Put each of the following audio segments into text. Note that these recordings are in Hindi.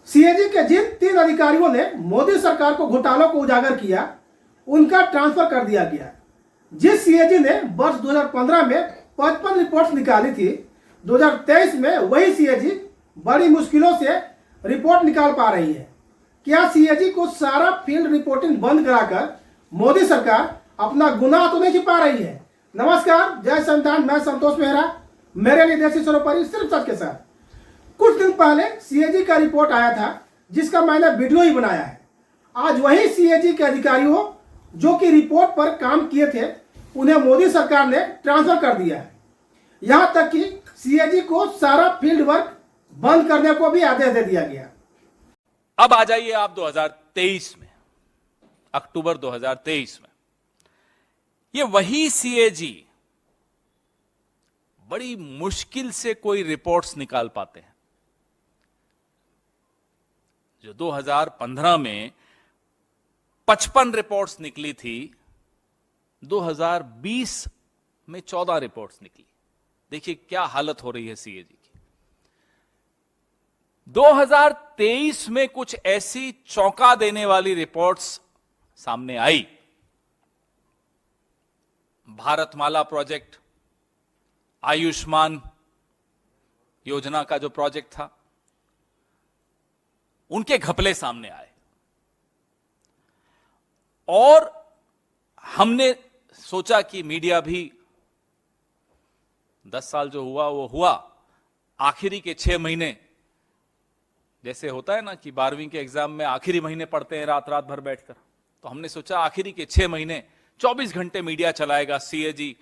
सीएजी के जिन 3 अधिकारियों ने मोदी सरकार को घोटालों को उजागर किया, उनका ट्रांसफर कर दिया गया। जिस सीएजी ने वर्ष 2015 में 55 रिपोर्ट्स निकाली थी, 2023 में वही सीएजी बड़ी मुश्किलों से रिपोर्ट निकाल पा रही है। क्या सीएजी को सारा फील्ड रिपोर्टिंग बंद कराकर मोदी सरकार अपना गुनाह तो नहीं छिपा रही है? नमस्कार, जय संविधान, मैं संतोष मेहरा। मेरे लिए देश सर्वोपरि, सिर्फ सच के साथ। कुछ दिन पहले सीएजी का रिपोर्ट आया था, जिसका मैंने वीडियो ही बनाया है। आज वही सीएजी के अधिकारियों जो कि रिपोर्ट पर काम किए थे, उन्हें मोदी सरकार ने ट्रांसफर कर दिया है। यहां तक कि सीएजी को सारा फील्ड वर्क बंद करने को भी आदेश दे दिया गया। अब आ जाइए आप 2023 में, अक्टूबर 2023 में। ये वही सीएजी बड़ी मुश्किल से कोई रिपोर्ट्स निकाल पाते हैं। जो 2015 में 55 रिपोर्ट्स निकली थी, 2020 में 14 रिपोर्ट्स निकली। देखिए क्या हालत हो रही है सीएजी की। 2023 में कुछ ऐसी चौंका देने वाली रिपोर्ट्स सामने आई। भारतमाला प्रोजेक्ट, आयुष्मान योजना का जो प्रोजेक्ट था, उनके घपले सामने आए और हमने सोचा कि मीडिया भी 10 साल जो हुआ वो हुआ, आखिरी के 6 महीने, जैसे होता है ना कि 12वीं के एग्जाम में आखिरी महीने पढ़ते हैं रात रात भर बैठकर, तो हमने सोचा आखिरी के 6 महीने 24 घंटे मीडिया चलाएगा सीएजी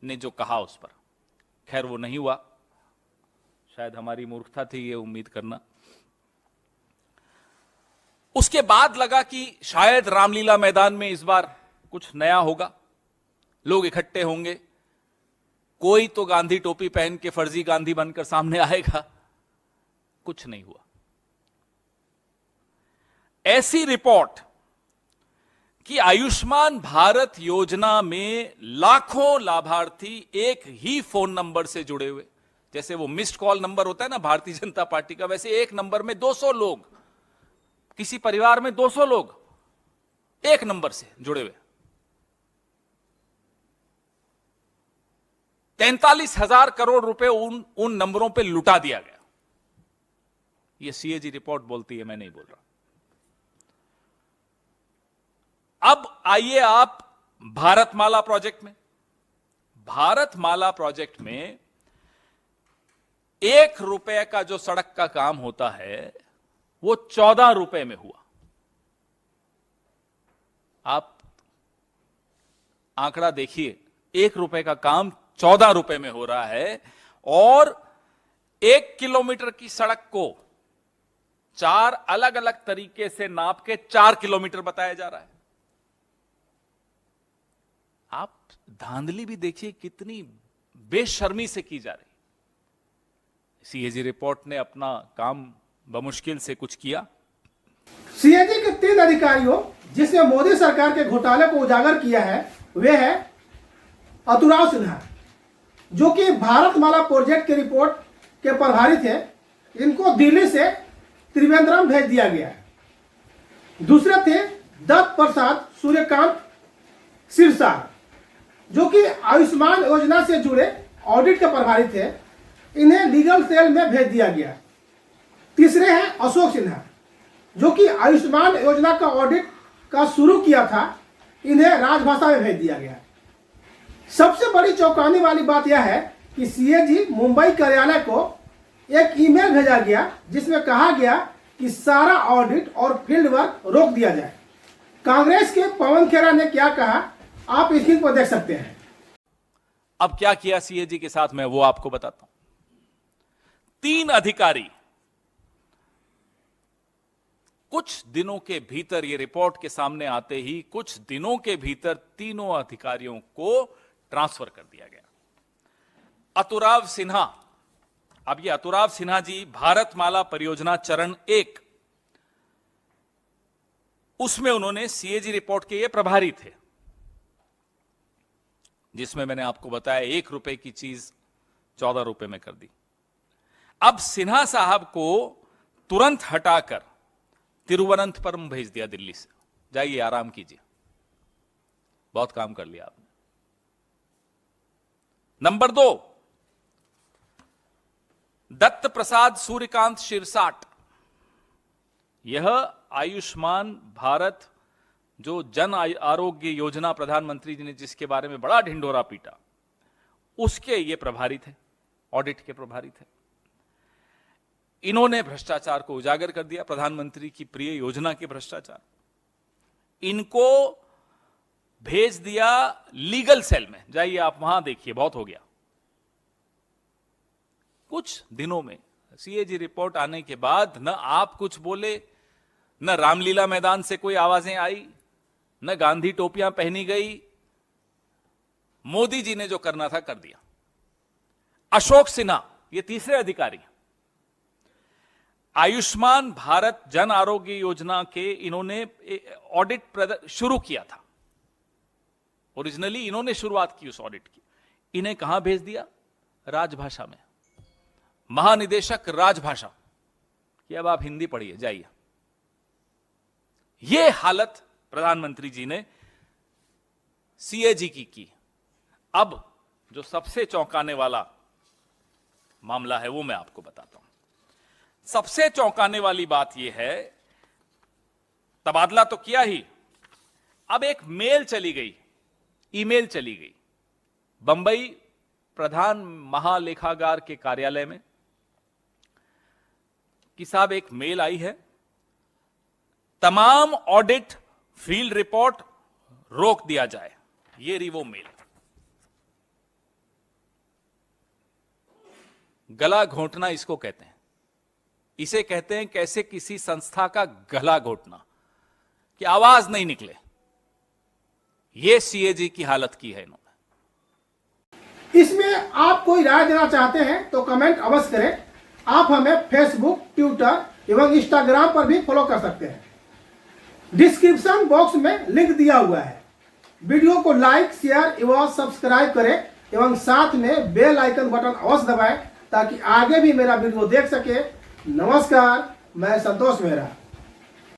ने जो कहा उस पर। खैर वो नहीं हुआ, शायद हमारी मूर्खता थी ये उम्मीद करना। उसके बाद लगा कि शायद रामलीला मैदान में इस बार कुछ नया होगा, लोग इकट्ठे होंगे, कोई तो गांधी टोपी पहन के फर्जी गांधी बनकर सामने आएगा। कुछ नहीं हुआ। ऐसी रिपोर्ट कि आयुष्मान भारत योजना में लाखों लाभार्थी एक ही फोन नंबर से जुड़े हुए, जैसे वो मिस्ड कॉल नंबर होता है ना भारतीय जनता पार्टी का, वैसे एक नंबर में 200 लोग, किसी परिवार में 200 लोग एक नंबर से जुड़े हुए। 43,000 करोड़ रुपए उन नंबरों पे लुटा दिया गया। ये सीएजी रिपोर्ट बोलती है, मैं नहीं बोल रहा। अब आइए आप भारतमाला प्रोजेक्ट में। भारतमाला प्रोजेक्ट में 1 रुपए का जो सड़क का काम होता है वो 14 रुपए में हुआ। आप आंकड़ा देखिए, 1 रुपए का काम 14 रुपए में हो रहा है और 1 किलोमीटर की सड़क को 4 अलग अलग तरीके से नाप के 4 किलोमीटर बताया जा रहा है। आप धांधली भी देखिए कितनी बेशर्मी से की जा रही। सीएजी रिपोर्ट ने अपना काम बमुश्किल से कुछ किया। सीएजी के 3 अधिकारियों जिसने मोदी सरकार के घोटाले को उजागर किया है, वे हैं अतुराव सिन्हा, जो कि भारतमाला प्रोजेक्ट की रिपोर्ट के प्रभारी थे। इनको दिल्ली से त्रिवेंद्रम भेज दिया गया है। दूसरे थे दत्त प्रसाद सूर्यकांत सिरसा, जो कि आयुष्मान योजना से जुड़े ऑडिट के प्रभारी थे। इन्हें लीगल सेल में भेज दिया गया। तीसरे हैं अशोक सिन्हा, जो कि आयुष्मान योजना का ऑडिट का शुरू किया था। इन्हें राजभाषा में भेज दिया गया। सबसे बड़ी चौंकाने वाली बात यह है कि सीएजी मुंबई कार्यालय को एक ईमेल भेजा गया, जिसमें कहा गया कि सारा ऑडिट और फील्ड वर्क रोक दिया जाए। कांग्रेस के पवन खेरा ने क्या कहा, आप इस लिंक पर देख सकते हैं। अब क्या किया सीएजी के साथ, मैं वो आपको बताता हूं। 3 अधिकारी कुछ दिनों के भीतर, ये रिपोर्ट के सामने आते ही कुछ दिनों के भीतर तीनों अधिकारियों को ट्रांसफर कर दिया गया। अतुराव सिन्हा, अब ये अतुराव सिन्हा जी भारतमाला परियोजना चरण 1, उसमें उन्होंने सीएजी रिपोर्ट के ये प्रभारी थे, जिसमें मैंने आपको बताया 1 रुपए की चीज 14 रुपए में कर दी। अब सिन्हा साहब को तुरंत हटाकर तिरुवनंतपुरम भेज दिया दिल्ली से। जाइए आराम कीजिए, बहुत काम कर लिया आपने। नंबर 2, दत्त प्रसाद सूर्यकांत शिरसाट, यह आयुष्मान भारत जो जन आरोग्य योजना प्रधानमंत्री जी ने जिसके बारे में बड़ा ढिंढोरा पीटा, उसके ये प्रभारी थे, ऑडिट के प्रभारी थे। इन्होंने भ्रष्टाचार को उजागर कर दिया, प्रधानमंत्री की प्रिय योजना के भ्रष्टाचार। इनको भेज दिया लीगल सेल में, जाइए आप वहां देखिए, बहुत हो गया। कुछ दिनों में सीएजी रिपोर्ट आने के बाद न आप कुछ बोले, न रामलीला मैदान से कोई आवाजें आई, न गांधी टोपियां पहनी गई। मोदी जी ने जो करना था कर दिया। अशोक सिन्हा, ये तीसरे अधिकारी, आयुष्मान भारत जन आरोग्य योजना के इन्होंने ऑडिट शुरू किया था। ओरिजिनली इन्होंने शुरुआत की उस ऑडिट की। इन्हें कहां भेज दिया? राजभाषा में, महानिदेशक राजभाषा कि अब आप हिंदी पढ़िए, जाइए। यह हालत प्रधानमंत्री जी ने सीएजी की। अब जो सबसे चौंकाने वाला मामला है वो मैं आपको बताता हूं। सबसे चौंकाने वाली बात यह है, तबादला तो किया ही, अब एक मेल चली गई, ईमेल चली गई बंबई प्रधान महालेखागार के कार्यालय में कि साहब एक मेल आई है, तमाम ऑडिट फील्ड रिपोर्ट रोक दिया जाए। ये रही वो मेल। गला घोंटना इसको कहते हैं। इसे कहते हैं कैसे किसी संस्था का गला घोंटना कि आवाज नहीं निकले। यह सीएजी की हालत की है इन्होंने। इसमें आप कोई राय देना चाहते हैं तो कमेंट अवश्य करें। आप हमें फेसबुक, ट्विटर एवं इंस्टाग्राम पर भी फॉलो कर सकते हैं। डिस्क्रिप्शन बॉक्स में लिंक दिया हुआ है। वीडियो को लाइक, शेयर एवं सब्सक्राइब करें एवं साथ में बेल आइकन बटन अवश्य दबाएं ताकि आगे भी मेरा वीडियो देख सके। नमस्कार, मैं संतोष मेहरा।